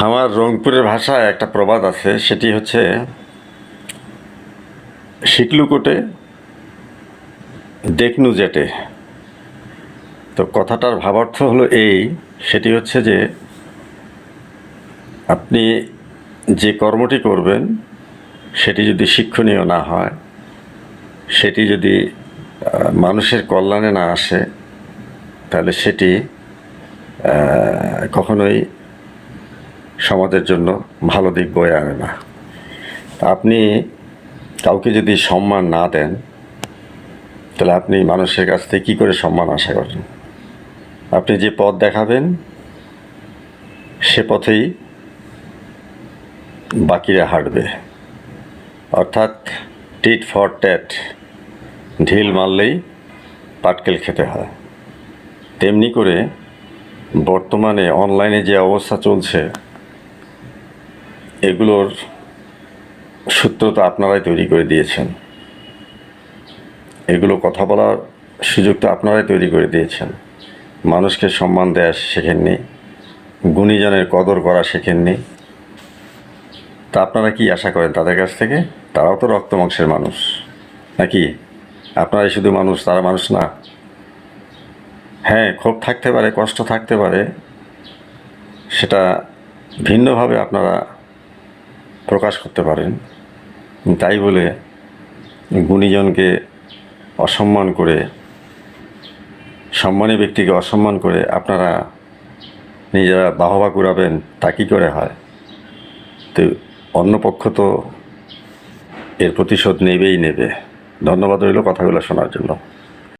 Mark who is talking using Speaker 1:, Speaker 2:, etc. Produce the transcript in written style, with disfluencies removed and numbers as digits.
Speaker 1: আমার রংপুরের ভাষায় একটা প্রবাদ আছে, সেটি হচ্ছে শিকলু কোটে দেখনু জেটে। তো কথাটার ভাবার্থ হলো এই, সেটি হচ্ছে যে আপনি যে কর্মটি করবেন সেটি যদি শিক্ষণীয় না হয়, সেটি যদি মানুষের কল্যাণে না আসে, তাহলে সেটি কখনোই সমাজের জন্য ভালো দিক বয়ে আনে না। আপনি কাউকে যদি সম্মান না দেন, তাহলে আপনি মানুষের কাছ থেকে কী করে সম্মান আশা করেন? আপনি যে পথ দেখাবেন সে পথেই বাকিরা হাঁটবে। অর্থাৎ টিট ফর ট্যাট, ঢিল মারলেই পাটকেল খেতে হয়। তেমনি করে বর্তমানে অনলাইনে যে অবস্থা চলছে, এগুলোর সূত্র তো আপনারাই তৈরি করে দিয়েছেন। এগুলো কথা বলার সুযোগ তো আপনারাই তৈরি করে দিয়েছেন। মানুষকে সম্মান দেওয়া শেখেননি, গুণীজনের কদর করা শেখেননি। তা আপনারা কি আশা করেন তাদের কাছ থেকে? তারাও তো রক্ত মাংসের মানুষ, নাকি? আপনারাই শুধু মানুষ, তারা মানুষ না? হ্যাঁ, ক্ষোভ থাকতে পারে, কষ্ট থাকতে পারে, সেটা ভিন্নভাবে আপনারা প্রকাশ করতে পারেন। তাই বলে গুণীজনকে অসম্মান করে, সম্মানী ব্যক্তিকে অসম্মান করে আপনারা নিজেরা বাহবা কুড়াবেন, তা কী করে হয়? তো অন্য পক্ষ তো এর প্রতিশোধ নেবেই নেবে। ধন্যবাদ রইল কথাগুলো শোনার জন্য।